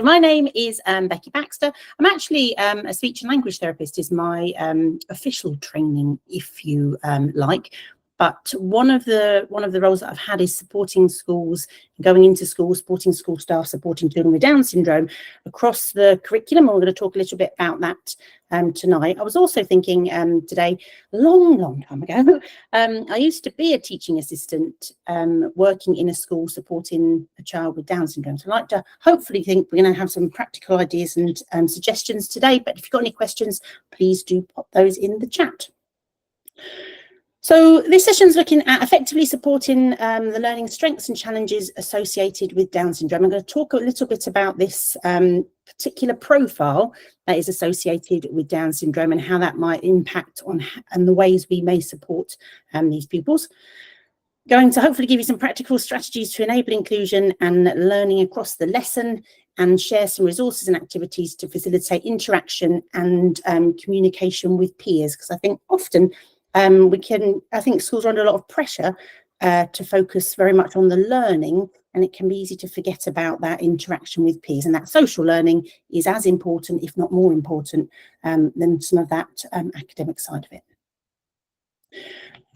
So my name is Becky Baxter. I'm actually a speech and language therapist is my official training, if you like. But one of the roles that I've had is supporting schools, going into schools, supporting school staff, supporting children with Down syndrome across the curriculum. We're going to talk a little bit about that tonight. I was also thinking today, long time ago, I used to be a teaching assistant working in a school supporting a child with Down syndrome. So I'd like to hopefully think we're going to have some practical ideas and suggestions today. But if you've got any questions, please do pop those in the chat. So this session is looking at effectively supporting the learning strengths and challenges associated with Down syndrome. I'm going to talk a little bit about this particular profile that is associated with Down syndrome and how that might impact on and the ways we may support these pupils. Going to hopefully give you some practical strategies to enable inclusion and learning across the lesson, and share some resources and activities to facilitate interaction and communication with peers, because I think often I think schools are under a lot of pressure to focus very much on the learning, and it can be easy to forget about that interaction with peers, and that social learning is as important, if not more important, than some of that academic side of it.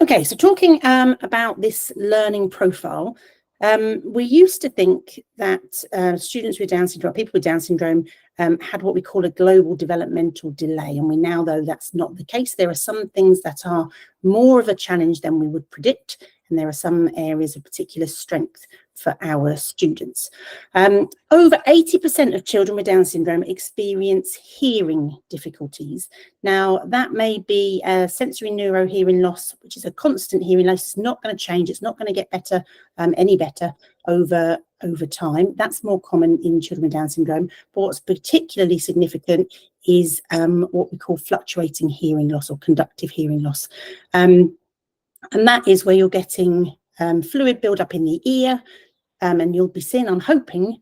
Okay, so talking about this learning profile, we used to think that students with Down syndrome, people with Down syndrome, had what we call a global developmental delay, and we now know that's not the case. There are some things that are more of a challenge than we would predict, and there are some areas of particular strength for our students. Over 80% of children with Down syndrome experience hearing difficulties. Now, that may be a sensory neurohearing loss, which is a constant hearing loss. It's not going to change. It's not going to get better, any better over time. That's more common in children with Down syndrome. But what's particularly significant is what we call fluctuating hearing loss or conductive hearing loss. And that is where you're getting fluid build-up in the ear, and you'll be seeing, I'm hoping,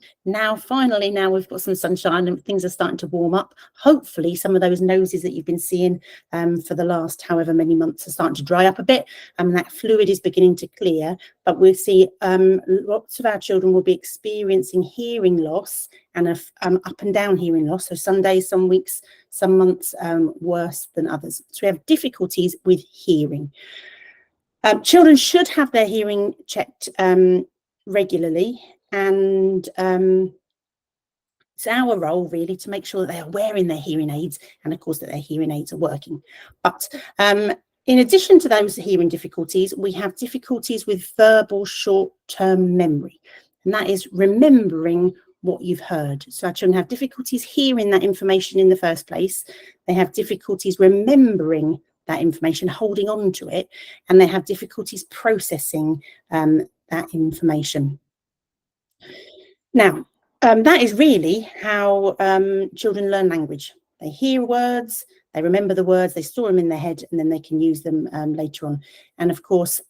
finally now we've got some sunshine and things are starting to warm up. Hopefully some of those noses that you've been seeing for the last however many months are starting to dry up a bit, and that fluid is beginning to clear. But we'll see lots of our children will be experiencing hearing loss and up and down hearing loss. So some days, some weeks, some months worse than others. So we have difficulties with hearing. Children should have their hearing checked regularly, and it's our role really to make sure that they are wearing their hearing aids, and of course that their hearing aids are working. But in addition to those hearing difficulties, we have difficulties with verbal short-term memory, and that is remembering what you've heard. So our children have difficulties hearing that information in the first place. They have difficulties remembering that information, holding on to it, and they have difficulties processing that information. Now, that is really how children learn language. They hear words, they remember the words, they store them in their head, and then they can use them later on. And of course,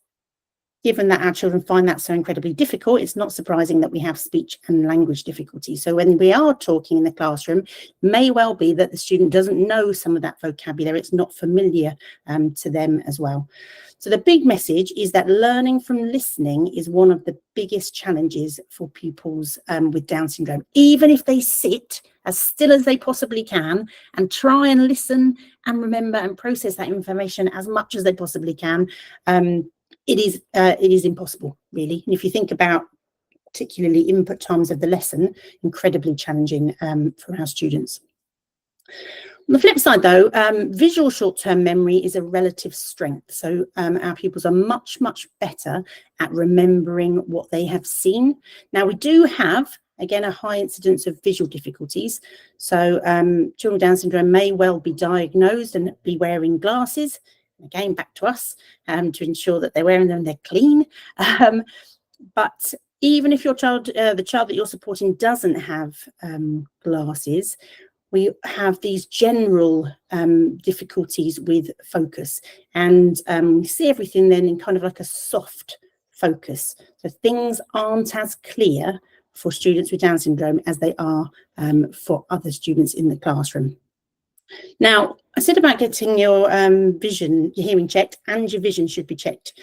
given that our children find that so incredibly difficult, it's not surprising that we have speech and language difficulties. So when we are talking in the classroom, it may well be that the student doesn't know some of that vocabulary. It's not familiar to them as well. So the big message is that learning from listening is one of the biggest challenges for pupils with Down syndrome. Even if they sit as still as they possibly can and try and listen and remember and process that information as much as they possibly can, it is impossible, really. And if you think about particularly input times of the lesson, incredibly challenging for our students. On the flip side, though, visual short-term memory is a relative strength. So our pupils are much, much better at remembering what they have seen. Now, we do have, again, a high incidence of visual difficulties. So children with Down syndrome may well be diagnosed and be wearing glasses. Again, back to us to ensure that they're wearing them and they're clean. But even if your child, the child that you're supporting doesn't have glasses, we have these general difficulties with focus, and we see everything then in kind of like a soft focus. So things aren't as clear for students with Down syndrome as they are for other students in the classroom. Now, I said about getting your vision, your hearing checked, and your vision should be checked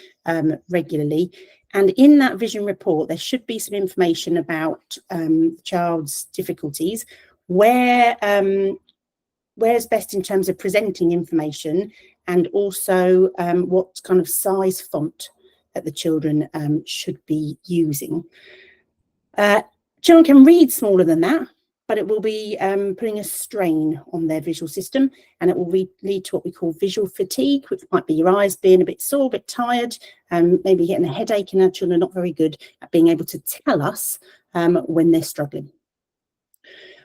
regularly. And in that vision report, there should be some information about the child's difficulties, where's best in terms of presenting information, and also what kind of size font that the children should be using. Children can read smaller than that, but it will be putting a strain on their visual system, and it will lead to what we call visual fatigue, which might be your eyes being a bit sore, a bit tired, maybe getting a headache, and our children are not very good at being able to tell us when they're struggling.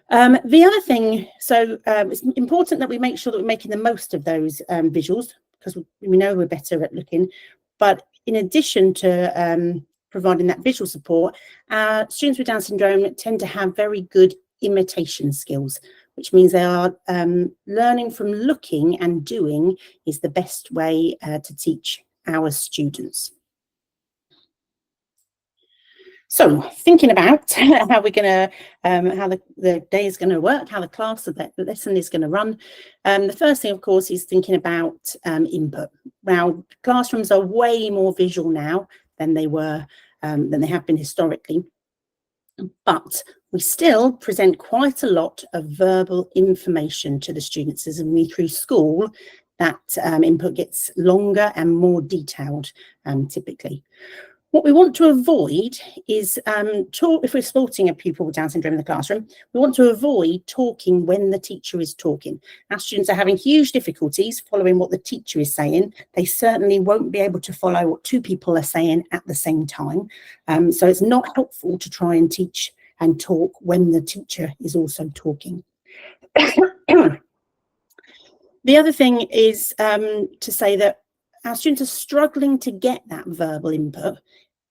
The other thing, so it's important that we make sure that we're making the most of those visuals, because we know we're better at looking. But in addition to providing that visual support, students with Down syndrome tend to have very good imitation skills, which means they are learning from looking, and doing is the best way to teach our students. So thinking about how we're going to, how the day is going to work, how the class, the lesson is going to run. The first thing, of course, is thinking about input. Now, classrooms are way more visual now than they were, than they have been historically. But we still present quite a lot of verbal information to the students as we move through school. That input gets longer and more detailed, typically. What we want to avoid is if we're supporting a pupil with Down syndrome in the classroom, we want to avoid talking when the teacher is talking. Our students are having huge difficulties following what the teacher is saying. They certainly won't be able to follow what two people are saying at the same time. So it's not helpful to try and teach and talk when the teacher is also talking. The other thing is to say that our students are struggling to get that verbal input.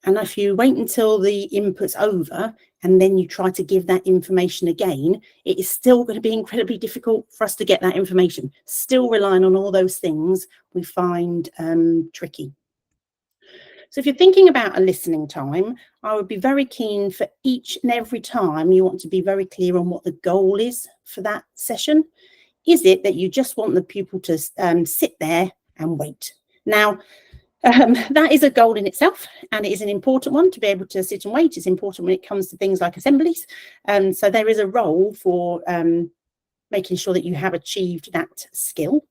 And if you wait until the input's over and then you try to give that information again, it is still going to be incredibly difficult for us to get that information. Still relying on all those things we find tricky. So if you're thinking about a listening time, I would be very keen for each and every time you want to be very clear on what the goal is for that session. Is it that you just want the pupil to sit there and wait? Now, that is a goal in itself, and it is an important one to be able to sit and wait. It's important when it comes to things like assemblies. So there is a role for making sure that you have achieved that skill.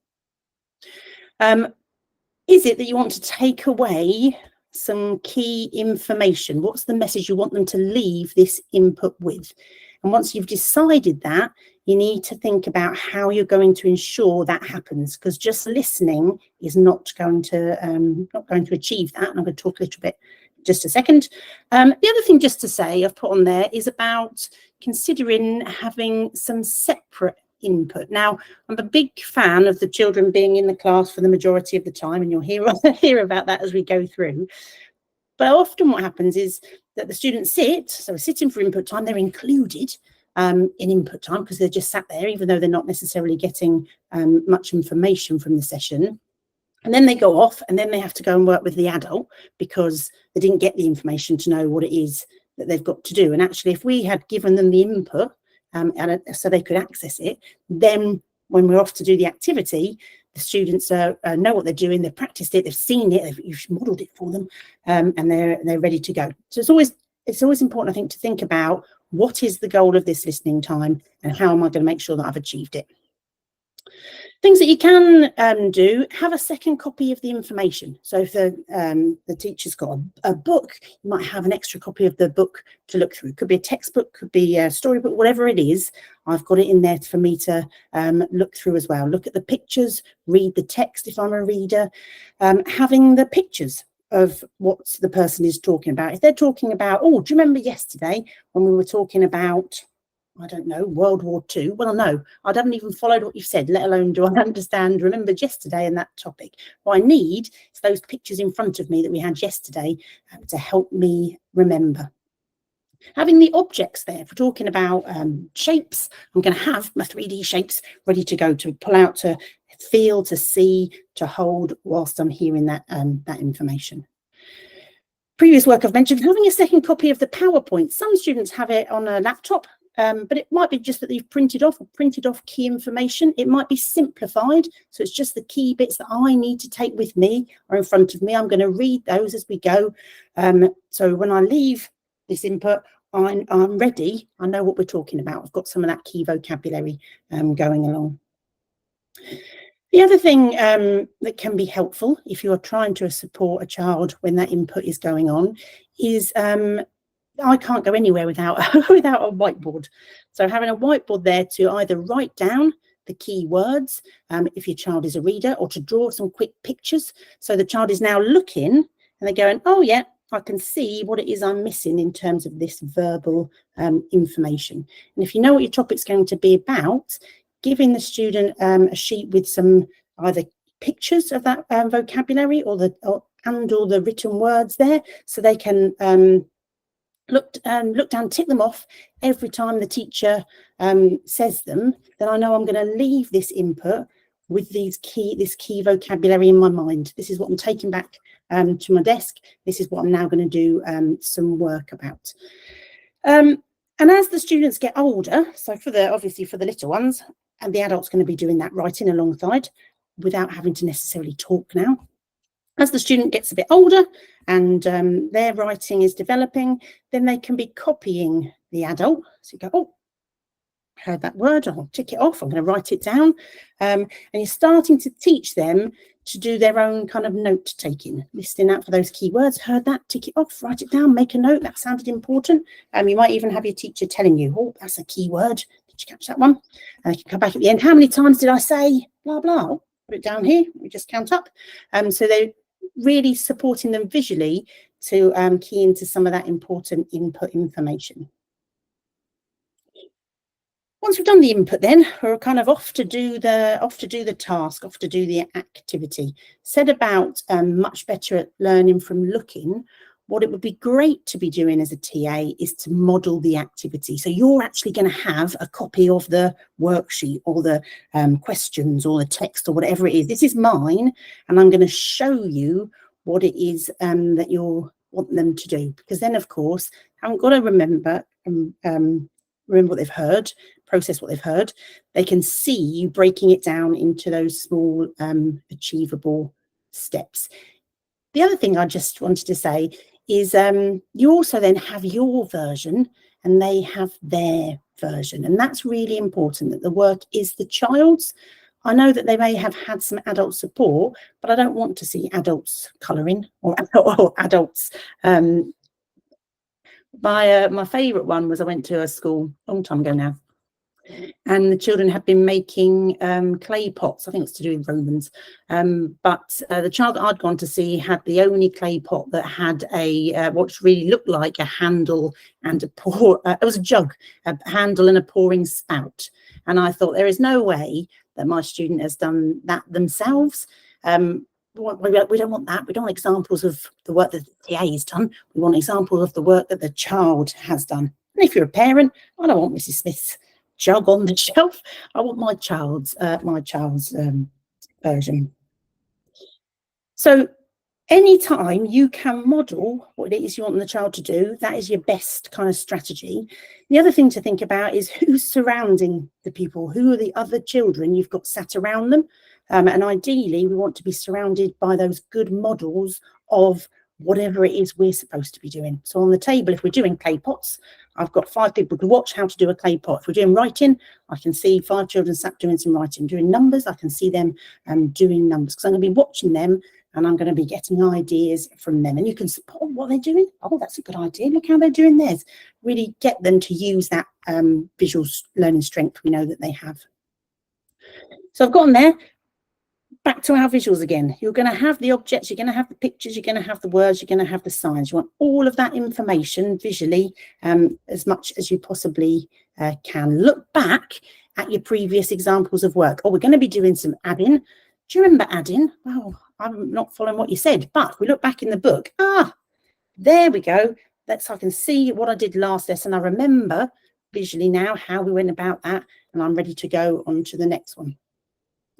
Is it that you want to take away some key information? What's the message you want them to leave this input with? And once you've decided that, you need to think about how you're going to ensure that happens, because just listening is not going to achieve that. And I'm going to talk a little bit in just a second. The other thing just to say I've put on there is about considering having some separate input. Now, I'm a big fan of the children being in the class for the majority of the time, and you'll hear about that as we go through. But often what happens is that the students so sitting for input time, they're included in input time because they're just sat there, even though they're not necessarily getting much information from the session. And then they go off, and then they have to go and work with the adult because they didn't get the information to know what it is that they've got to do. And actually, if we had given them the input so they could access it, then when we're off to do the activity, the students know what they're doing, they've practiced it, they've seen it, you've modelled it for them, and they're ready to go. So it's always important, I think, to think about what is the goal of this listening time and how am I going to make sure that I've achieved it. Things that you can do, have a second copy of the information. So if the teacher's got a book, you might have an extra copy of the book to look through. It could be a textbook, could be a storybook, whatever it is. I've got it in there for me to look through as well. Look at the pictures, read the text if I'm a reader. Having the pictures of what the person is talking about. If they're talking about, oh, do you remember yesterday when we were talking about, I don't know, World War II? Well, no, I haven't even followed what you've said, let alone do I remembered yesterday in that topic. What I need is those pictures in front of me that we had yesterday to help me remember. Having the objects there, if we're talking about shapes, I'm going to have my 3D shapes ready to go, to pull out, to feel, to see, to hold whilst I'm hearing that information. Previous work I've mentioned, having a second copy of the PowerPoint. Some students have it on a laptop, but it might be just that you've printed off key information. It might be simplified, so it's just the key bits that I need to take with me or in front of me. I'm going to read those as we go. So when I leave this input, I'm ready. I know what we're talking about. I've got some of that key vocabulary going along. The other thing that can be helpful if you're trying to support a child when that input is going on is I can't go anywhere without without a whiteboard. So having a whiteboard there to either write down the key words if your child is a reader, or to draw some quick pictures. So the child is now looking and they're going, oh yeah, I can see what it is I'm missing in terms of this verbal information. And if you know what your topic's going to be about, giving the student a sheet with some either pictures of that vocabulary or the written words there, so they can look down, tick them off every time the teacher says them. Then I know I'm going to leave this input with this key vocabulary in my mind. This is what I'm taking back to my desk. This is what I'm now going to do some work about. And as the students get older, so obviously for the little ones, and the adult's going to be doing that writing alongside without having to necessarily talk now. As the student gets a bit older and their writing is developing, then they can be copying the adult. So you go, oh, heard that word, I'll tick it off, I'm going to write it down. And you're starting to teach them to do their own kind of note taking, listening out for those keywords. Heard that, tick it off, write it down, make a note, that sounded important. You might even have your teacher telling you, oh, that's a keyword. Did you catch that one? And you can come back at the end. How many times did I say blah, blah? Oh, put it down here. We just count up. So they're really supporting them visually to key into some of that important input information. Once we've done the input, then we're kind of off to do the task, off to do the activity. Said about much better at learning from looking. What it would be great to be doing as a TA is to model the activity. So you're actually going to have a copy of the worksheet or the questions or the text or whatever it is. This is mine, and I'm going to show you what it is that you want them to do. Because then, of course, I've got to remember what they've heard, process what they've heard. They can see you breaking it down into those small achievable steps. The other thing I just wanted to say is you also then have your version and they have their version. And that's really important, that the work is the child's. I know that they may have had some adult support, but I don't want to see adults colouring or adults. My favourite one was I went to a school a long time ago now, and the children had been making clay pots. I think it's to do with Romans. But the child that I'd gone to see had the only clay pot that had a what really looked like a handle and a pour. It was a jug, a handle and a pouring spout. And I thought, there is no way that my student has done that themselves. We don't want that. We don't want examples of the work that the TA has done. We want examples of the work that the child has done. And if you're a parent, I don't want Mrs. Smith's jug on the shelf. I want my child's version. So anytime you can model what it is you want the child to do, that is your best kind of strategy. The other thing to think about is who's surrounding the people. Who are the other children you've got sat around them? And ideally, we want to be surrounded by those good models of whatever it is we're supposed to be doing. So on the table, if we're doing clay pots, I've got 5 people to watch how to do a clay pot. If we're doing writing, I can see 5 children sat doing some writing. Doing numbers, I can see them doing numbers, because I'm going to be watching them and I'm going to be getting ideas from them. And you can support what they're doing. Oh, that's a good idea. Look how they're doing theirs. Really get them to use that visual learning strength we know that they have. So I've got them there. Back to our visuals again. You're going to have the objects, you're going to have the pictures, you're going to have the words, you're going to have the signs. You want all of that information visually as much as you possibly can. Look back at your previous examples of work. Oh, we're going to be doing some adding. Do you remember adding? Well, I'm not following what you said, but we look back in the book. There we go. I can see what I did last lesson. I remember visually now how we went about that, and I'm ready to go on to the next one.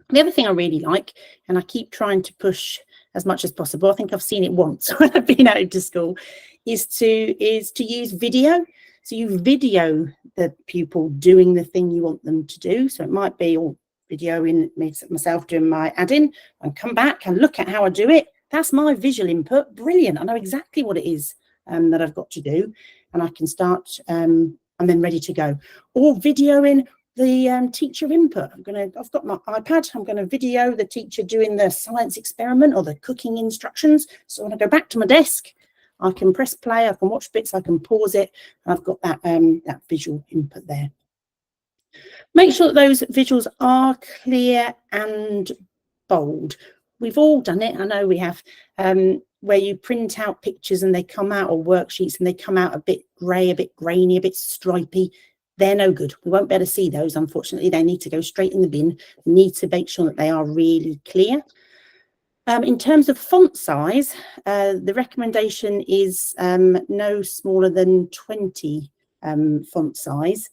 The other thing I really like, and I keep trying to push as much as possible, I think I've seen it once when I've been out to school, is to use video. So you video the pupil doing the thing you want them to do. So it might be all videoing myself doing my add-in, and come back and look at how I do it. That's my visual input. Brilliant. I know exactly what it is that I've got to do, and I can start and then ready to go. Or videoing the teacher input. I've got my iPad. I'm going to video the teacher doing the science experiment or the cooking instructions. So when I go back to my desk, I can press play, I can watch bits, I can pause it, and I've got that that visual input there. Make sure that those visuals are clear and bold. We've all done it, I know we have, where you print out pictures and they come out, or worksheets, and they come out a bit grey, a bit grainy, a bit stripy. They're no good. We won't be able to see those, unfortunately. They need to go straight in the bin. We need to make sure that they are really clear. In terms of font size, the recommendation is no smaller than 20 font size,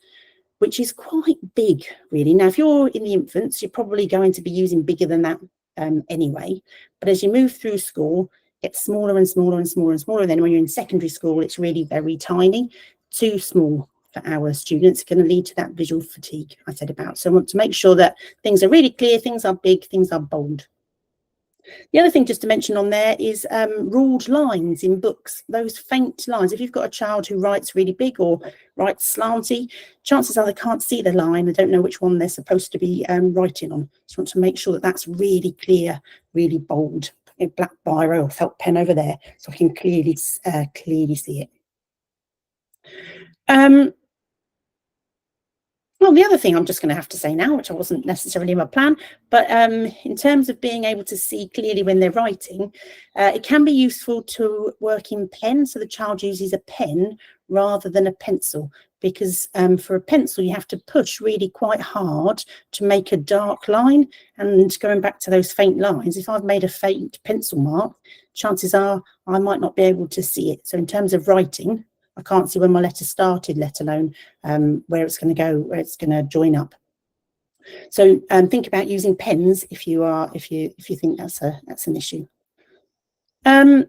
which is quite big, really. Now, if you're in the infants, you're probably going to be using bigger than that anyway. But as you move through school, it gets smaller and smaller and smaller and smaller. Then when you're in secondary school, it's really very tiny, too small for our students. It's going to lead to that visual fatigue I said about. So I want to make sure that things are really clear, things are big, things are bold. The other thing just to mention on there is ruled lines in books, those faint lines. If you've got a child who writes really big or writes slanty, chances are they can't see the line. They don't know which one they're supposed to be writing on. So I want to make sure that that's really clear, really bold. A black biro or felt pen over there, so I can clearly see it. Well, the other thing I'm just going to have to say now, which I wasn't necessarily in my plan, but in terms of being able to see clearly when they're writing, it can be useful to work in pen. So the child uses a pen rather than a pencil, because for a pencil, you have to push really quite hard to make a dark line. And going back to those faint lines, if I've made a faint pencil mark, chances are I might not be able to see it. So in terms of writing, I can't see when my letter started, let alone where it's going to go, where it's going to join up. So think about using pens if you think that's an issue. And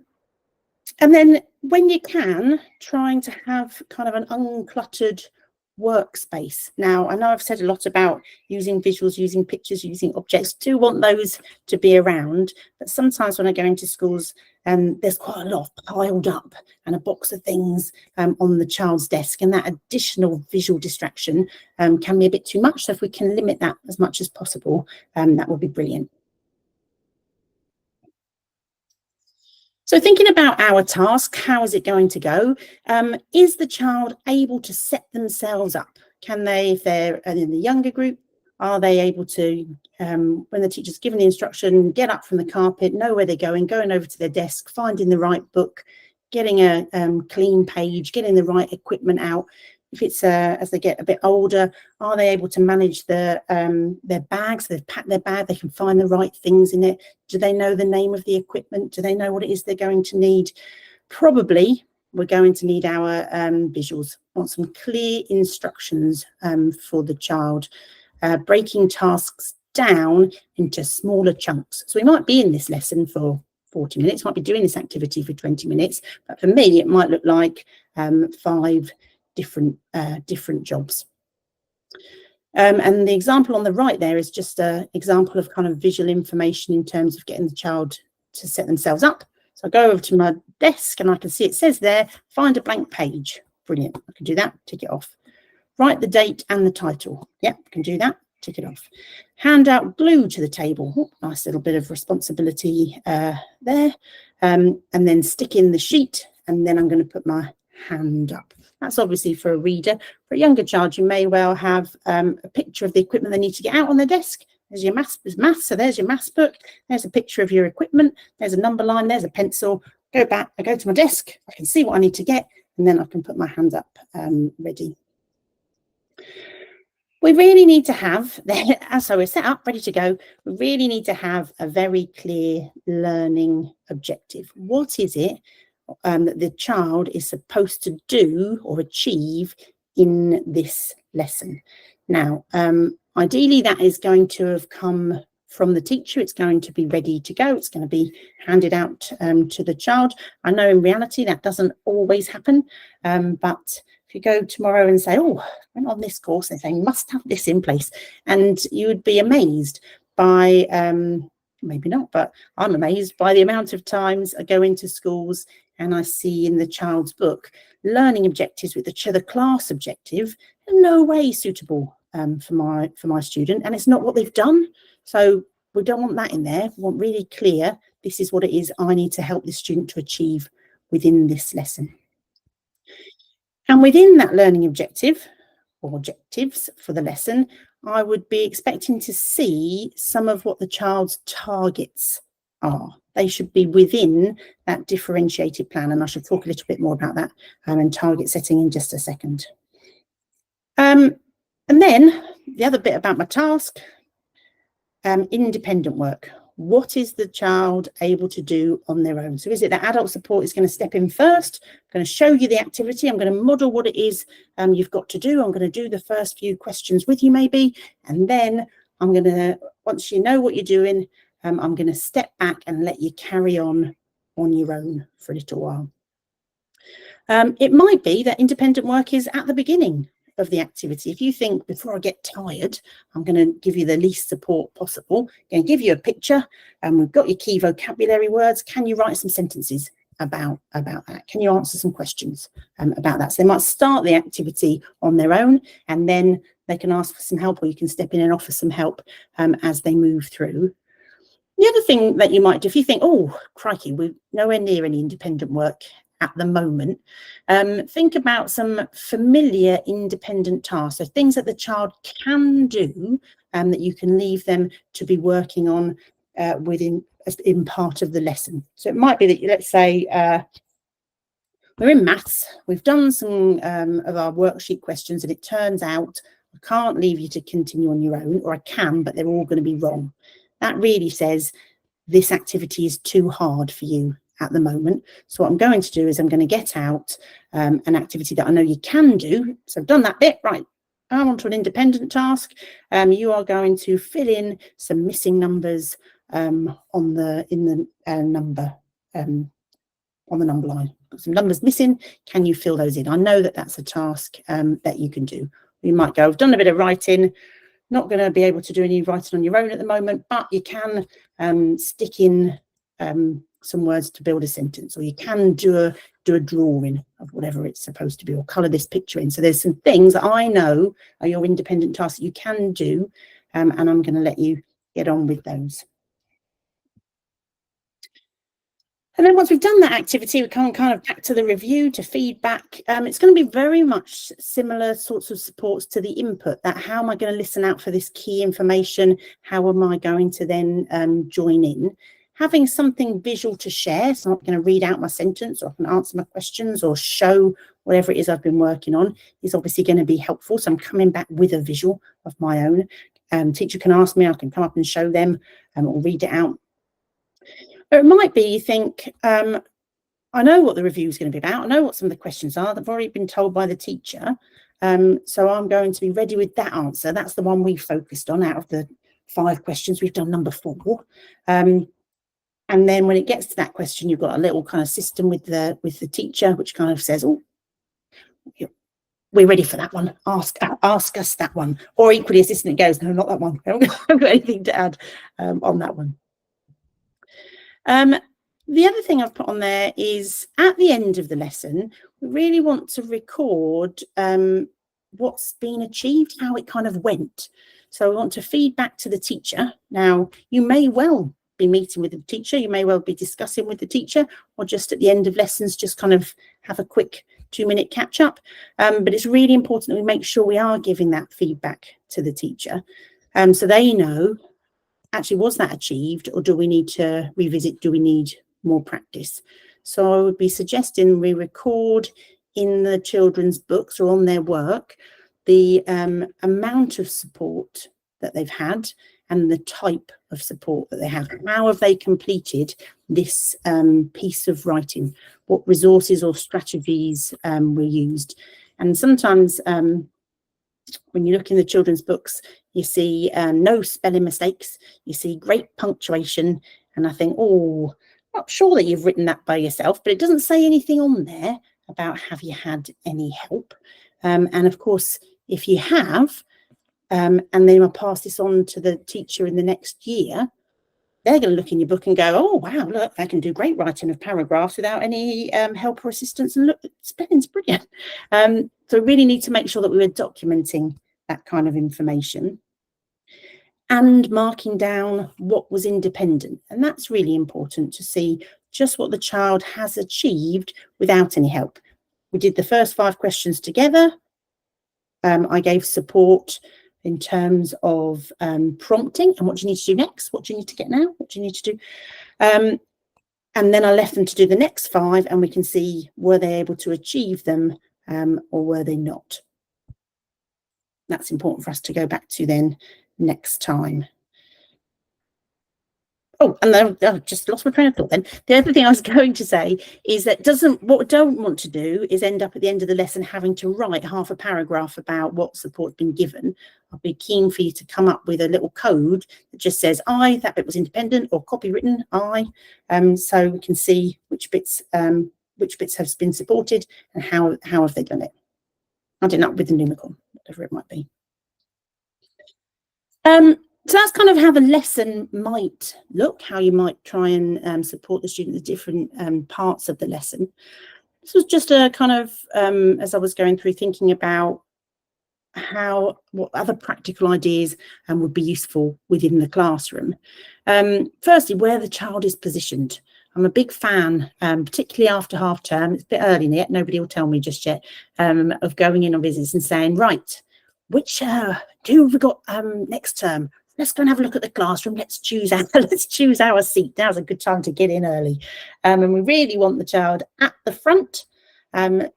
then when you can, trying to have kind of an uncluttered workspace. Now, I know I've said a lot about using visuals, using pictures, using objects. Do want those to be around, but sometimes when I go into schools, there's quite a lot piled up and a box of things on the child's desk, and that additional visual distraction can be a bit too much. So if we can limit that as much as possible, that would be brilliant. So thinking about our task, how is it going to go? Is the child able to set themselves up? Can they, if they're in the younger group, are they able to, when the teacher's given the instruction, get up from the carpet, know where they're going over to their desk, finding the right book, getting a clean page, getting the right equipment out? If it's as they get a bit older, are they able to manage their bags? They've packed their bag, they can find the right things in it. Do they know the name of the equipment? Do they know what it is they're going to need? Probably we're going to need our visuals. Want some clear instructions for the child, breaking tasks down into smaller chunks. So we might be in this lesson for 40 minutes, might be doing this activity for 20 minutes, but for me it might look like 5 different jobs. And the example on the right there is just an example of kind of visual information in terms of getting the child to set themselves up. So I go over to my desk and I can see it says there, find a blank page. Brilliant. I can do that, tick it off. Write the date and the title. Yep, I can do that, tick it off. Hand out glue to the table. Oh, nice little bit of responsibility there. And then stick in the sheet, and then I'm going to put my hand up. That's obviously for a reader. For a younger child, you may well have a picture of the equipment they need to get out on their desk. There's your maths, so there's your maths book. There's a picture of your equipment. There's a number line. There's a pencil. Go back. I go to my desk. I can see what I need to get, and then I can put my hands up ready. We really need to have, so we're set up, ready to go. We really need to have a very clear learning objective. What is it that the child is supposed to do or achieve in this lesson? Now, ideally, that is going to have come from the teacher. It's going to be ready to go. It's going to be handed out to the child. I know in reality that doesn't always happen, but if you go tomorrow and say, oh, I went on this course, they're saying must have this in place. And you would be amazed by, maybe not, but I'm amazed by the amount of times I go into schools and I see in the child's book learning objectives with the class objective, in no way suitable for my student, and it's not what they've done. So we don't want that in there. We want really clear, this is what it is I need to help this student to achieve within this lesson. And within that learning objective or objectives for the lesson, I would be expecting to see some of what the child's targets are. They should be within that differentiated plan, and I should talk a little bit more about that and target setting in just a second. And then the other bit about my task, independent work. What is the child able to do on their own? So is it that adult support is going to step in first, going to show you the activity, I'm going to model what it is you've got to do, I'm going to do the first few questions with you maybe, and then I'm going to, once you know what you're doing, I'm going to step back and let you carry on your own for a little while. It might be that independent work is at the beginning of the activity. If you think, before I get tired, I'm going to give you the least support possible, I'm going to give you a picture, and we've got your key vocabulary words. Can you write some sentences about that? Can you answer some questions about that? So they might start the activity on their own, and then they can ask for some help, or you can step in and offer some help as they move through. The other thing that you might do, if you think, oh, crikey, we're nowhere near any independent work at the moment, think about some familiar independent tasks, so things that the child can do that you can leave them to be working on in part of the lesson. So it might be that, let's say, we're in maths, we've done some of our worksheet questions, and it turns out I can't leave you to continue on your own, or I can, but they're all going to be wrong. That really says this activity is too hard for you at the moment. So what I'm going to do is I'm going to get out an activity that I know you can do. So I've done that bit, right, I'm on to an independent task. You are going to fill in some missing numbers on the number line. Got some numbers missing, can you fill those in? I know that that's a task that you can do. You might go, I've done a bit of writing, not going to be able to do any writing on your own at the moment, but you can stick in some words to build a sentence, or you can do a drawing of whatever it's supposed to be, or colour this picture in. So there's some things that I know are your independent tasks that you can do, and I'm going to let you get on with those. And then once we've done that activity, we come kind of back to the review, to feedback. It's going to be very much similar sorts of supports to the input, that how am I going to listen out for this key information? How am I going to then join in? Having something visual to share, so I'm going to read out my sentence, or I can answer my questions, or show whatever it is I've been working on, is obviously going to be helpful. So I'm coming back with a visual of my own. Teacher can ask me, I can come up and show them, or read it out. Or it might be you think, I know what the review is going to be about, I know what some of the questions are, they've already been told by the teacher, so I'm going to be ready with that answer. That's the one we focused on out of the 5 questions. We've done number 4. And then when it gets to that question, you've got a little kind of system with the teacher, which kind of says, oh, we're ready for that one. Ask us that one. Or equally, assistant goes, no, not that one. I haven't got anything to add on that one. The other thing I've put on there is, at the end of the lesson, we really want to record what's been achieved, how it kind of went. So we want to feed back to the teacher. Now, you may well be meeting with the teacher, you may well be discussing with the teacher, or just at the end of lessons, just kind of have a quick 2-minute catch up. But it's really important that we make sure we are giving that feedback to the teacher, so they know, actually, was that achieved, or do we need to revisit? Do we need more practice? So I would be suggesting we record in the children's books or on their work the amount of support that they've had and the type of support that they have. How have they completed this piece of writing? What resources or strategies were used? And sometimes when you look in the children's books, you see no spelling mistakes, you see great punctuation, and I think, oh, not sure that you've written that by yourself, but it doesn't say anything on there about have you had any help? And of course, if you have, and then I'll pass this on to the teacher in the next year, they're going to look in your book and go, oh, wow, look, they can do great writing of paragraphs without any help or assistance. And look, spelling's brilliant. So we really need to make sure that we were documenting that kind of information and marking down what was independent. And that's really important to see just what the child has achieved without any help. We did the first 5 questions together. I gave support in terms of prompting and what do you need to do next? What do you need to get now? What do you need to do? And then I left them to do the next 5 and we can see were they able to achieve them or were they not? That's important for us to go back to then next time. Oh, and then I just lost my train of thought then. The other thing I was going to say is that what we don't want to do is end up at the end of the lesson having to write half a paragraph about what support's been given. I'll be keen for you to come up with a little code that just says I, that bit was independent, or copywritten I, so we can see which bits have been supported and how have they done it. I'll end up with a numerical, whatever it might be. So that's kind of how the lesson might look, how you might try and support the student in the different parts of the lesson. This was just a kind of, as I was going through, thinking about what other practical ideas would be useful within the classroom. Firstly, where the child is positioned. I'm a big fan, particularly after half term, it's a bit early yet, nobody will tell me just yet, of going in on visits and saying, right, which who have we got next term? Let's go and have a look at the classroom. Let's choose our seat. Now's a good time to get in early. And we really want the child at the front where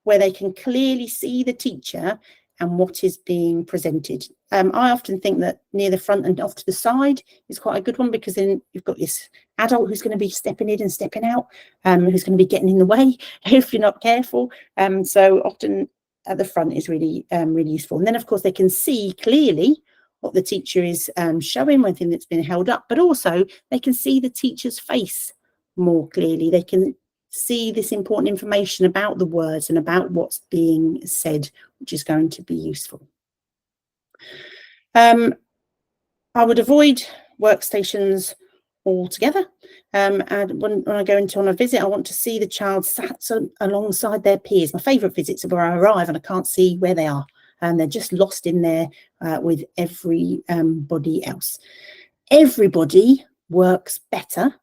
they can clearly see the teacher and what is being presented. I often think that near the front and off to the side is quite a good one, because then you've got this adult who's going to be stepping in and stepping out, who's going to be getting in the way if you're not careful. So often at the front is really, really useful. And then, of course, they can see clearly what the teacher is showing, one thing that's been held up, but also they can see the teacher's face more clearly. They can see this important information about the words and about what's being said, which is going to be useful. I would avoid workstations altogether. And when I go into on a visit, I want to see the child sat alongside their peers. My favourite visits are where I arrive and I can't see where they are, and they're just lost in there with everybody else. Everybody works better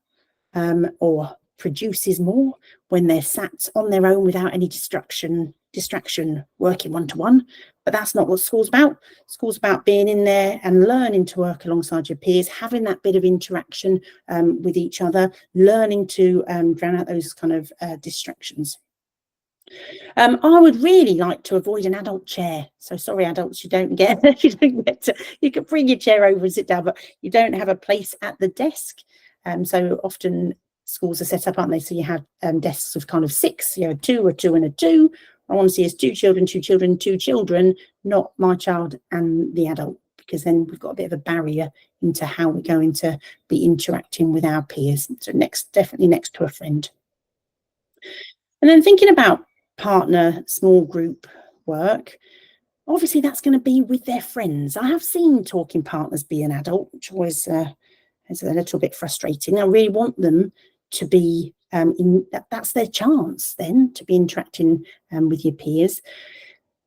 or produces more when they're sat on their own without any distraction working one-to-one. But that's not what school's about. School's about being in there and learning to work alongside your peers, having that bit of interaction with each other, learning to drown out those kind of distractions. I would really like to avoid an adult chair. So sorry, adults, you don't get to, you can bring your chair over and sit down, but you don't have a place at the desk. So often schools are set up, aren't they? So you have desks of kind of 6, you know, 2, a 2 and a 2. I want to see as 2 children, 2 children, 2 children, not my child and the adult, because then we've got a bit of a barrier into how we're going to be interacting with our peers. So definitely next to a friend. And then thinking about partner small group work, obviously that's going to be with their friends. I have seen talking partners be an adult, which always is a little bit frustrating. I really want them to be that's their chance then to be interacting with your peers.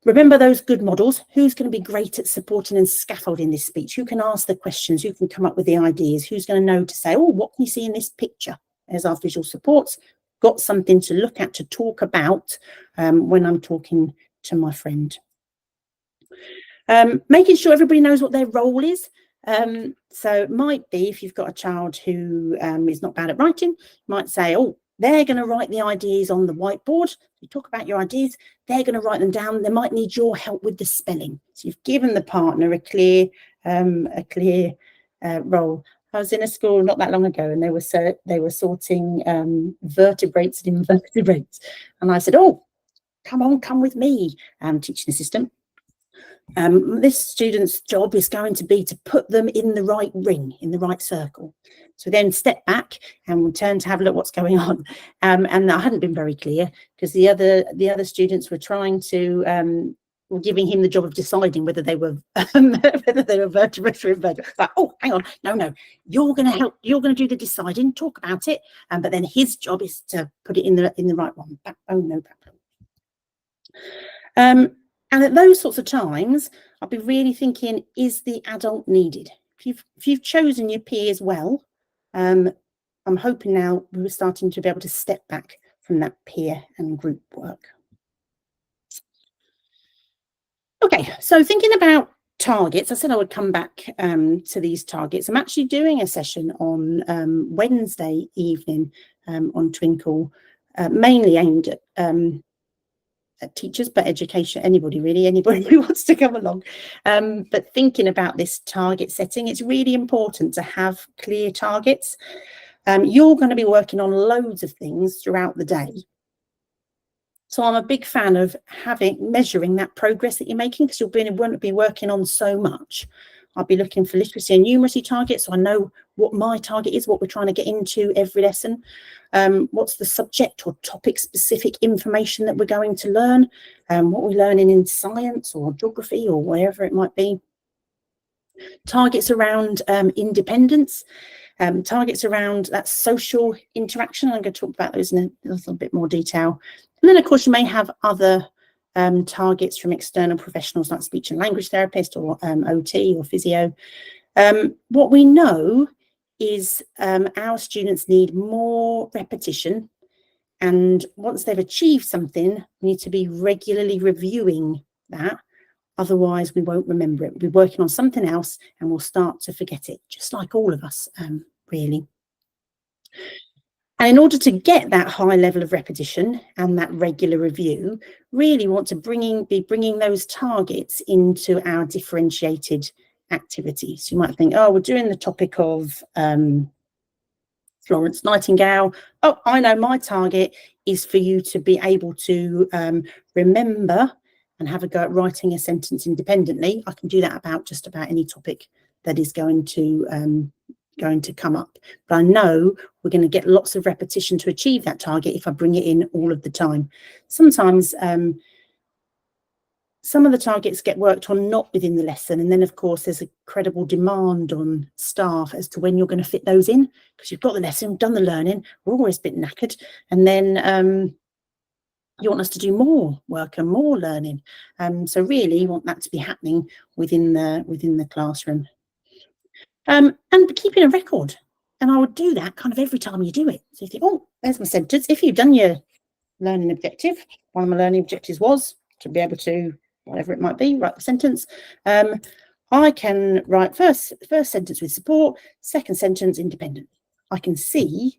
Remember those good models. Who's going to be great at supporting and scaffolding this speech? Who can ask the questions? Who can come up with the ideas? Who's going to know to say, oh, what can you see in this picture? There's our visual supports. Got something to look at, to talk about when I'm talking to my friend. Making sure everybody knows what their role is. So it might be, if you've got a child who is not bad at writing, you might say, oh, they're going to write the ideas on the whiteboard. You talk about your ideas, they're going to write them down. They might need your help with the spelling. So you've given the partner a clear role. I was in a school not that long ago, and they were sorting vertebrates and invertebrates, and I said, "Oh, come with me, teaching assistant." This student's job is going to be to put them in the right ring, in the right circle. So then step back and we'll turn to have a look what's going on. And I hadn't been very clear because the other students were trying to were giving him the job of deciding whether they were vertebrate or invertebrate. Like, oh, hang on, no, you're going to help. You're going to do the deciding, talk about it, but then his job is to put it in the right one. Backbone, no backbone. And at those sorts of times, I'll be really thinking: is the adult needed? If you've chosen your peers well, I'm hoping now we're starting to be able to step back from that peer and group work. Okay, so thinking about targets, I said I would come back to these targets. I'm actually doing a session on Wednesday evening on Twinkl, mainly aimed at teachers, but education, anybody who wants to come along. But thinking about this target setting, it's really important to have clear targets. You're going to be working on loads of things throughout the day. So I'm a big fan of measuring that progress that you're making, because you won't be working on so much. I'll be looking for literacy and numeracy targets, so I know what my target is, what we're trying to get into every lesson. What's the subject or topic specific information that we're going to learn, what we're learning in science or geography or wherever it might be. Targets around independence, targets around that social interaction. I'm going to talk about those in a little bit more detail. And then, of course, you may have other targets from external professionals like speech and language therapist or OT or physio. What we know is our students need more repetition, and once they've achieved something, we need to be regularly reviewing that. Otherwise, we won't remember it. We'll be working on something else and we'll start to forget it, just like all of us, really. And in order to get that high level of repetition and that regular review, really want to be bringing those targets into our differentiated activities. You might think, oh, we're doing the topic of Florence Nightingale. Oh, I know my target is for you to be able to remember and have a go at writing a sentence independently. I can do that about just about any topic that is going to come up. But I know we're going to get lots of repetition to achieve that target if I bring it in all of the time. Sometimes some of the targets get worked on not within the lesson, and then of course there's a credible demand on staff as to when you're going to fit those in, because you've got the lesson, done the learning, we're always a bit knackered, and then you want us to do more work and more learning. So really you want that to be happening within the classroom. And keeping a record. And I would do that kind of every time you do it. So you think, oh, there's my sentence. If you've done your learning objective, one of my learning objectives was to be able to, whatever it might be, write the sentence. I can write first sentence with support, second sentence independent. I can see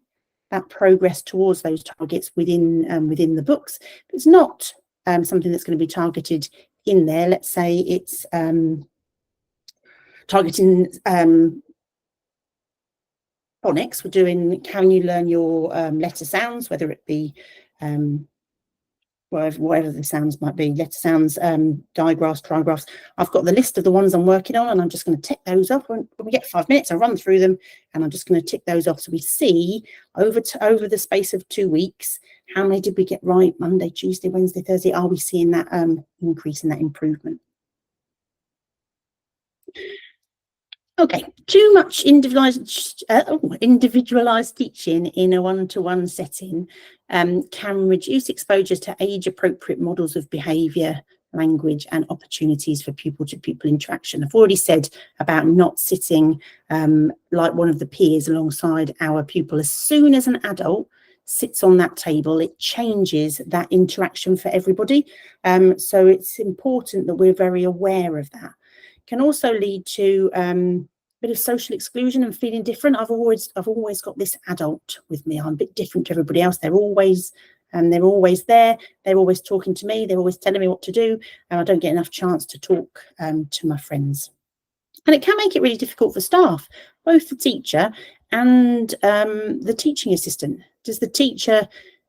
that progress towards those targets within the books. But it's not something that's going to be targeted in there. Let's say it's targeting phonics. We're doing, can you learn your letter sounds, whether it be whatever the sounds might be, letter sounds, digraphs, trigraphs. I've got the list of the ones I'm working on, and I'm just going to tick those off. When we get 5 minutes, I run through them, and I'm just going to tick those off. So we see over the space of 2 weeks, how many did we get right? Monday, Tuesday, Wednesday, Thursday. Are we seeing that increase in that improvement? Okay, too much individualized teaching in a one-to-one setting can reduce exposure to age-appropriate models of behaviour, language and opportunities for pupil-to-pupil interaction. I've already said about not sitting like one of the peers alongside our pupil. As soon as an adult sits on that table, it changes that interaction for everybody. So it's important that we're very aware of that. Can also lead to a bit of social exclusion and feeling different. I've always got this adult with me. I'm a bit different to everybody else. They're always there. They're always talking to me. They're always telling me what to do, and I don't get enough chance to talk to my friends. And it can make it really difficult for staff, both the teacher and the teaching assistant. Does the teacher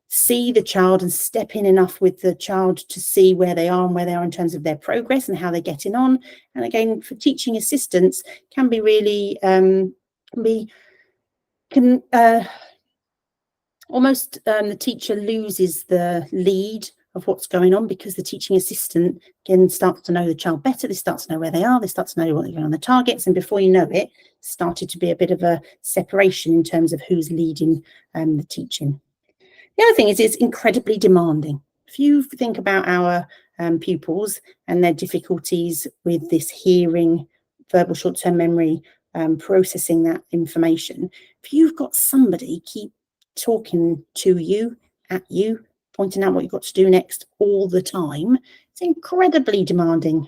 see the child and step in enough with the child to see where they are and where they are in terms of their progress and how they're getting on. And again, for teaching assistants, can be really almost the teacher loses the lead of what's going on, because the teaching assistant again starts to know the child better. They start to know where they are. They start to know what they're doing on the targets, and before you know it, started to be a bit of a separation in terms of who's leading the teaching. The other thing is it's incredibly demanding. If you think about our pupils and their difficulties with this hearing, verbal short-term memory, processing that information, if you've got somebody keep talking to you, at you, pointing out what you've got to do next all the time, it's incredibly demanding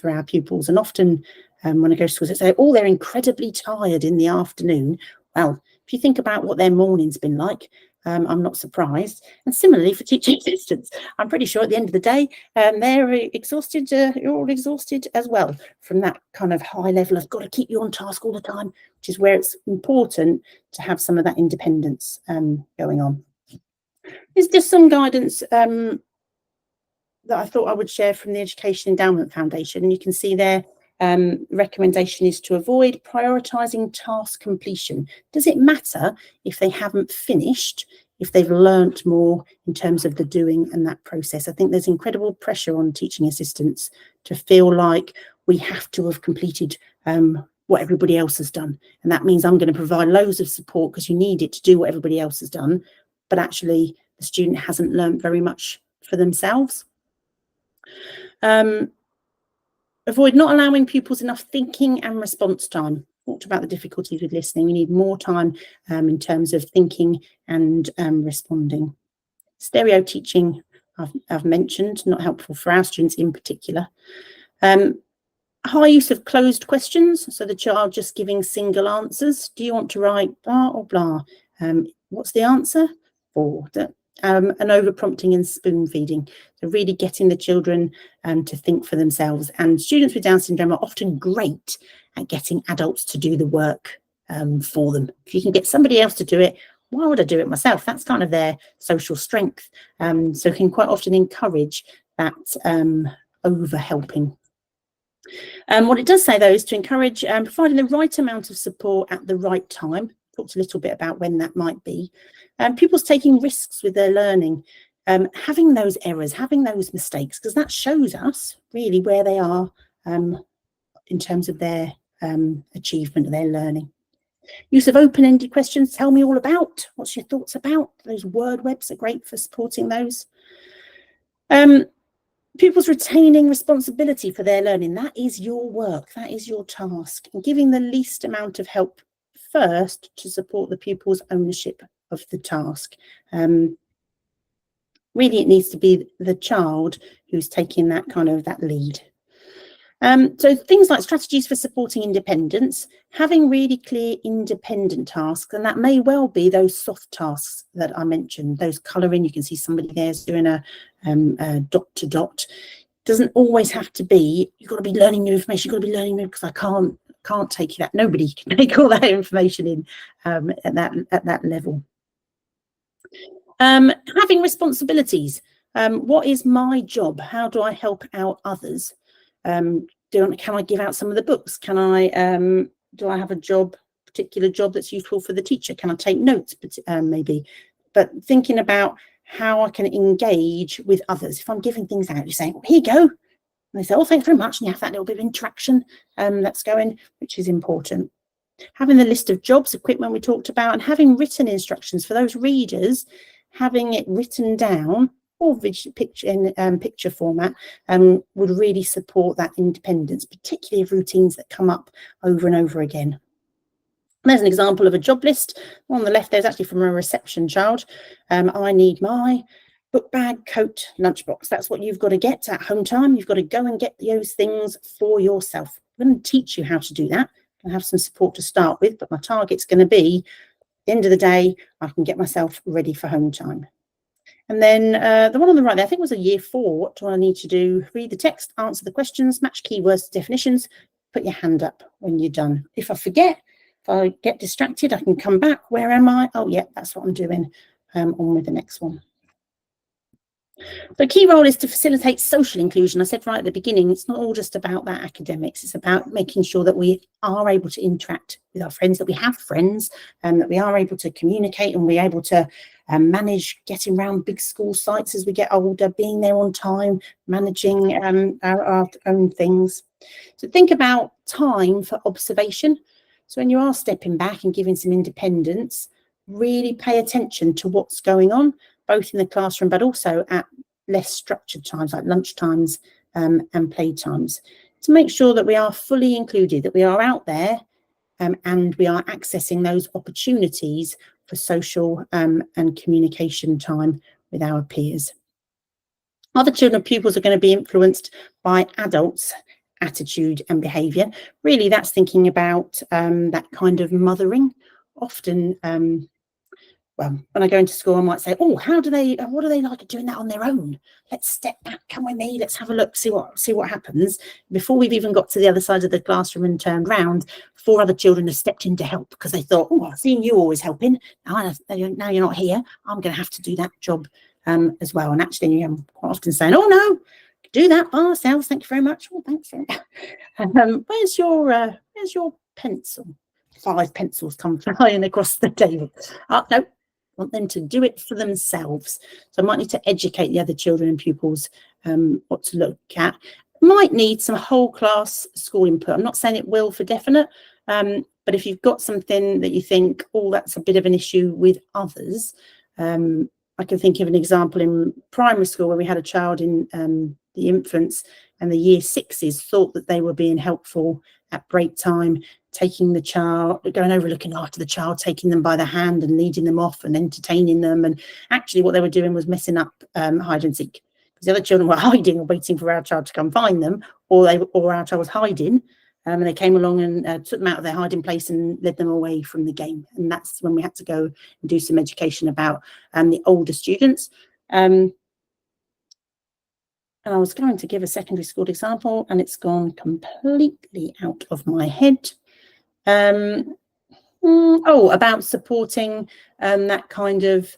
for our pupils. And often when I go to schools, they say, oh, they're incredibly tired in the afternoon. Well, if you think about what their morning's been like, I'm not surprised. And similarly for teaching assistants, I'm pretty sure at the end of the day, they're exhausted, you're all exhausted as well from that kind of high level of got to keep you on task all the time, which is where it's important to have some of that independence going on. There's just some guidance that I thought I would share from the Education Endowment Foundation. And you can see there, recommendation is to avoid prioritising task completion. Does it matter if they haven't finished, if they've learnt more in terms of the doing and that process? I think there's incredible pressure on teaching assistants to feel like we have to have completed what everybody else has done. And that means I'm going to provide loads of support because you need it to do what everybody else has done. But actually, the student hasn't learnt very much for themselves. Avoid not allowing pupils enough thinking and response time. Talked about the difficulties with listening. We need more time in terms of thinking and responding. Stereo teaching, I've mentioned, not helpful for our students in particular. High use of closed questions, so the child just giving single answers. Do you want to write blah or blah? What's the answer? For and over prompting and spoon feeding. So really getting the children to think for themselves. And students with Down syndrome are often great at getting adults to do the work for them. If you can get somebody else to do it, why would I do it myself? That's kind of their social strength. So can quite often encourage that over helping. What it does say though is to encourage providing the right amount of support at the right time. Talked a little bit about when that might be. Pupils taking risks with their learning, having those errors, having those mistakes, because that shows us really where they are in terms of their achievement of their learning. Use of open-ended questions. Tell me all about. What's your thoughts about? Those word webs are great for supporting those. Pupils retaining responsibility for their learning. That is your work. That is your task. And giving the least amount of help first to support the pupil's ownership of the task. Really, it needs to be the child who's taking that kind of that lead. So things like strategies for supporting independence, having really clear independent tasks, and that may well be those soft tasks that I mentioned, those colouring. You can see somebody there's doing a dot to dot. Doesn't always have to be, you've got to be learning new information, you've got to be learning new, because I can't take you that. Nobody can take all that information in at that level. Having responsibilities. What is my job? How do I help out others? Can I give out some of the books? Can I do I have a particular job that's useful for the teacher? Can I take notes? Maybe. But thinking about how I can engage with others. If I'm giving things out, you're saying, here you go. And they say, oh, thanks very much. And you have that little bit of interaction that's going, which is important. Having the list of jobs, equipment we talked about, and having written instructions for those readers, having it written down or picture format would really support that independence, particularly of routines that come up over and over again. And there's an example of a job list. On the left, there's actually from a reception child. I need my book bag, coat, lunchbox. That's what you've got to get at home time. You've got to go and get those things for yourself. I'm going to teach you how to do that. I have some support to start with, but my target's going to be, at the end of the day, I can get myself ready for home time. And then the one on the right there, I think it was a year 4. What do I need to do? Read the text, answer the questions, match keywords to definitions, put your hand up when you're done. If I forget, if I get distracted, I can come back. Where am I? Oh, yeah, that's what I'm doing. On with the next one. The key role is to facilitate social inclusion. I said right at the beginning, it's not all just about that academics. It's about making sure that we are able to interact with our friends, that we have friends, and that we are able to communicate, and we're able to manage getting around big school sites as we get older, being there on time, managing our own things. So think about time for observation. So when you are stepping back and giving some independence, really pay attention to what's going on, both in the classroom, but also at less structured times like lunch times and play times, to make sure that we are fully included, that we are out there and we are accessing those opportunities for social and communication time with our peers. Other children and pupils are going to be influenced by adults' attitude and behaviour. Really, that's thinking about that kind of mothering. Often, well, when I go into school, I might say, "Oh, what do they like doing that on their own? Let's step back, come with me, let's have a look, see what happens." Before we've even got to the other side of the classroom and turned round, 4 other children have stepped in to help because they thought, "Oh, I've seen you always helping. Now you're not here. I'm going to have to do that job as well." And actually, I'm quite often saying, "Oh no, do that by ourselves. Thank you very much." "Oh, thanks." Where's your pencil? 5 pencils come flying across the table. Oh, no. Want them to do it for themselves. So I might need to educate the other children and pupils what to look at. Might need some whole class school input. I'm not saying it will for definite, but if you've got something that you think, "Oh, that's a bit of an issue with others," I can think of an example in primary school where we had a child in the infants, and the year 6s thought that they were being helpful at break time, taking the child, going over, looking after the child, taking them by the hand and leading them off and entertaining them. And actually what they were doing was messing up hide and seek, because the other children were hiding and waiting for our child to come find them, or our child was hiding, and they came along and took them out of their hiding place and led them away from the game. And that's when we had to go and do some education about the older students. And I was going to give a secondary school example, and it's gone completely out of my head. About supporting that kind of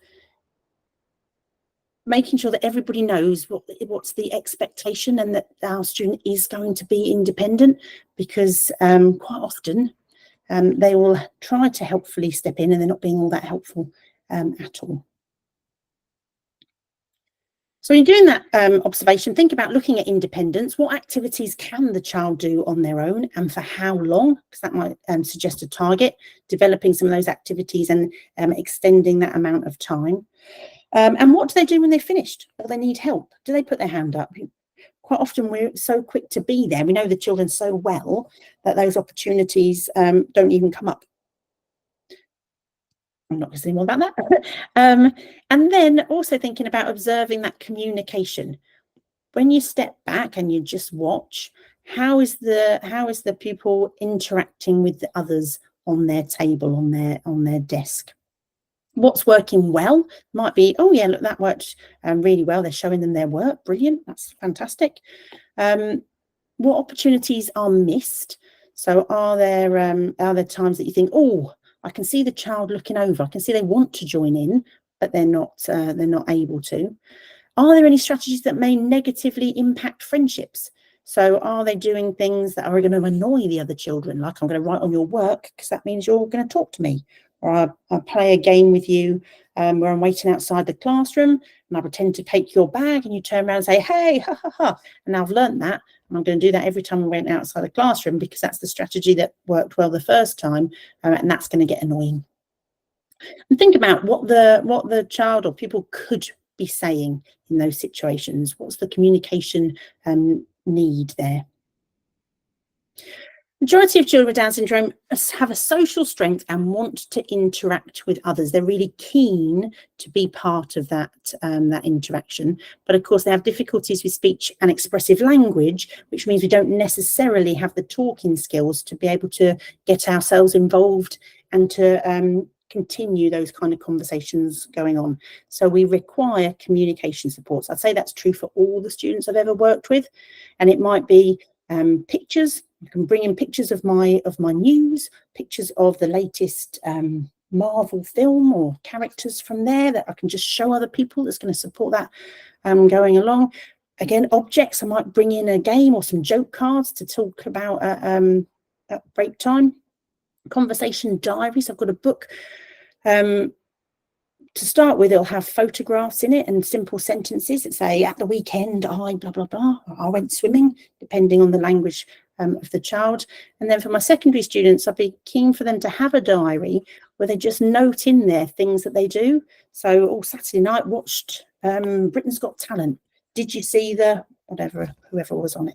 making sure that everybody knows what's the expectation, and that our student is going to be independent, because quite often they will try to helpfully step in and they're not being all that helpful at all. So in doing that observation, think about looking at independence. What activities can the child do on their own, and for how long? Because that might suggest a target, developing some of those activities and extending that amount of time. And what do they do when they're finished, or they need help? Do they put their hand up? Quite often we're so quick to be there. We know the children so well that those opportunities don't even come up. I'm not going to say more about that. And then also thinking about observing that communication. When you step back and you just watch, how is the pupil interacting with the others on their table, on their desk? What's working well? Might be, "Oh yeah, look, that worked really well. They're showing them their work. Brilliant. That's fantastic." What opportunities are missed? So are there times that you think, "Oh, I can see the child looking over. I can see they want to join in, but they're not able to." Are there any strategies that may negatively impact friendships? So are they doing things that are going to annoy the other children? Like, "I'm going to write on your work because that means you're going to talk to me." Or I play a game with you where I'm waiting outside the classroom and I pretend to take your bag, and you turn around and say, "Hey, ha, ha, ha." And I've learned that. And I'm going to do that every time I went outside the classroom, because that's the strategy that worked well the first time, and that's going to get annoying. And think about what the child or pupil could be saying in those situations. What's the communication need there? Majority of children with Down syndrome have a social strength and want to interact with others. They're really keen to be part of that interaction. But of course, they have difficulties with speech and expressive language, which means we don't necessarily have the talking skills to be able to get ourselves involved and to continue those kind of conversations going on. So we require communication supports. I'd say that's true for all the students I've ever worked with. And it might be pictures. You can bring in pictures of my news, pictures of the latest Marvel film or characters from there that I can just show other people that's going to support that going along. Again, objects, I might bring in a game or some joke cards to talk about at break time. Conversation diaries, I've got a book. To start with, it'll have photographs in it and simple sentences that say, at the weekend, I blah, blah, blah, I went swimming, depending on the language of the child. And then for my secondary students, I'd be keen for them to have a diary where they just note in there things that they do. So, Saturday night, watched Britain's Got Talent. Did you see the whatever, whoever was on it?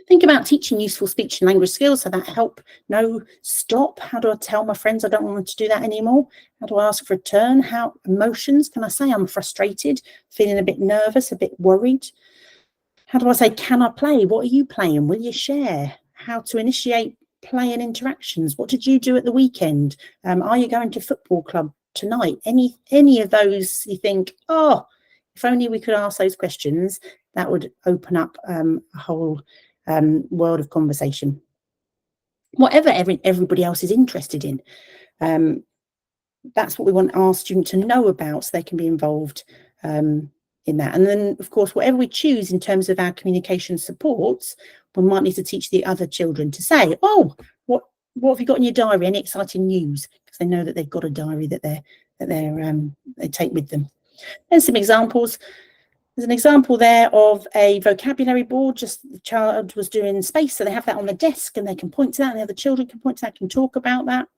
Think about teaching useful speech and language skills, so that help, no, stop. How do I tell my friends I don't want them to do that anymore? How do I ask for a turn? How emotions, can I say I'm frustrated, feeling a bit nervous, a bit worried? How do I say, can I play? What are you playing? Will you share? How to initiate play and interactions. What did you do at the weekend? Are you going to football club tonight? Any of those you think, oh, if only we could ask those questions, that would open up a whole world of conversation. Whatever everybody else is interested in, that's what we want our student to know about, so they can be involved in that. And then, of course, whatever we choose in terms of our communication supports, we might need to teach the other children to say, oh, what have you got in your diary? Any exciting news? Because they know that they've got a diary that they take with them. And some examples. There's an example there of a vocabulary board, just the child was doing space, so they have that on the desk and they can point to that, and the other children can point to that, can talk about that.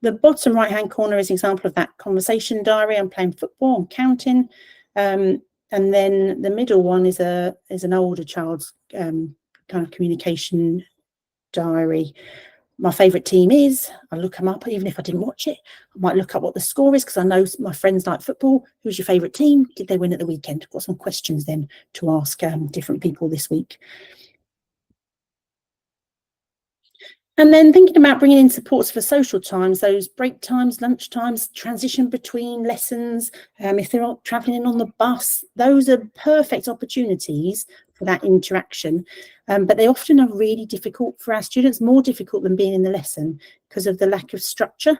The bottom right-hand corner is an example of that conversation diary. I'm playing football, I'm counting. And then the middle one is an older child's kind of communication diary. My favourite team is, I look them up, even if I didn't watch it. I might look up what the score is because I know my friends like football. Who's your favourite team? Did they win at the weekend? I've got some questions then to ask different people this week. And then thinking about bringing in supports for social times, those break times, lunch times, transition between lessons, if they're not travelling in on the bus, those are perfect opportunities for that interaction. But they often are really difficult for our students, more difficult than being in the lesson because of the lack of structure.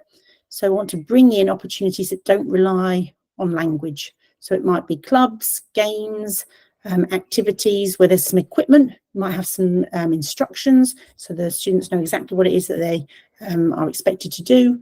So I want to bring in opportunities that don't rely on language. So it might be clubs, games, activities where there's some equipment, might have some instructions so the students know exactly what it is that they are expected to do,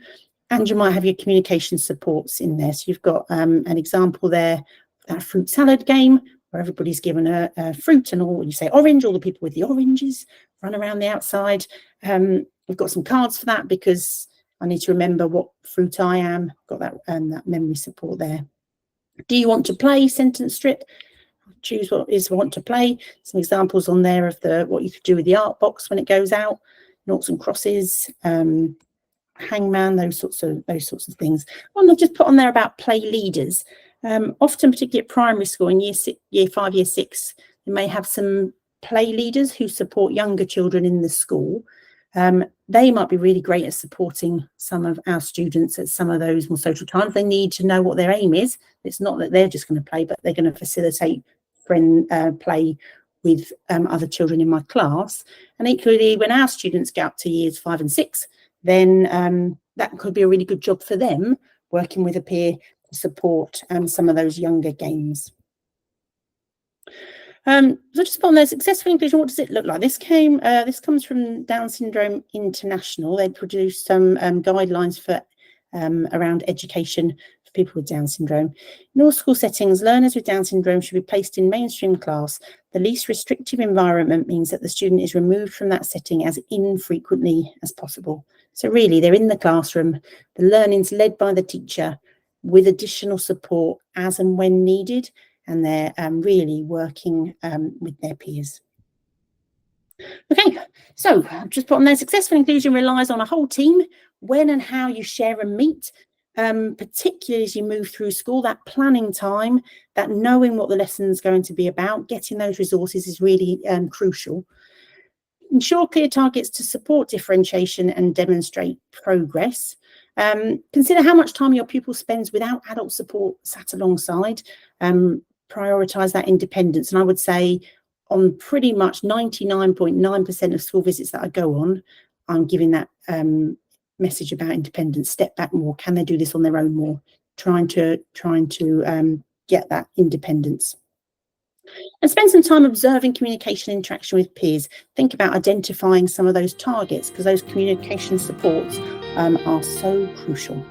and you might have your communication supports in there. So you've got an example there, that fruit salad game where everybody's given a fruit, and all, you say orange, all the people with the oranges run around the outside. We've got some cards for that because I need to remember what fruit I am. Got that that memory support there. Do you want to play? Sentence strip. Choose what is want to play. Some examples on there of what you could do with the art box when it goes out, noughts and crosses, hangman, those sorts of things. And I've just put on there about play leaders. Often, particularly at primary school in year 5, year 6, you may have some play leaders who support younger children in the school. They might be really great at supporting some of our students at some of those more social times. They need to know what their aim is. It's not that they're just going to play, but they're going to facilitate play with other children in my class. And equally, when our students get up to years 5 and 6, then that could be a really good job for them, working with a peer to support some of those younger games. So just put on there, successful inclusion, what does it look like? This comes from Down Syndrome International. They produced some guidelines for around education for people with Down syndrome. In all school settings, learners with Down syndrome should be placed in mainstream class. The least restrictive environment means that the student is removed from that setting as infrequently as possible. So really, they're in the classroom, the learning's led by the teacher with additional support as and when needed, and they're really working with their peers. Okay, so I've just put on there, successful inclusion relies on a whole team, when and how you share and meet, particularly as you move through school, that planning time, that knowing what the lesson's going to be about, getting those resources is really crucial. Ensure clear targets to support differentiation and demonstrate progress. Consider how much time your pupil spends without adult support sat alongside. Prioritise that independence. And I would say on pretty much 99.9% of school visits that I go on, I'm giving that message about independence, step back more, can they do this on their own more, trying to get that independence. And spend some time observing communication and interaction with peers. Think about identifying some of those targets, because those communication supports are so crucial.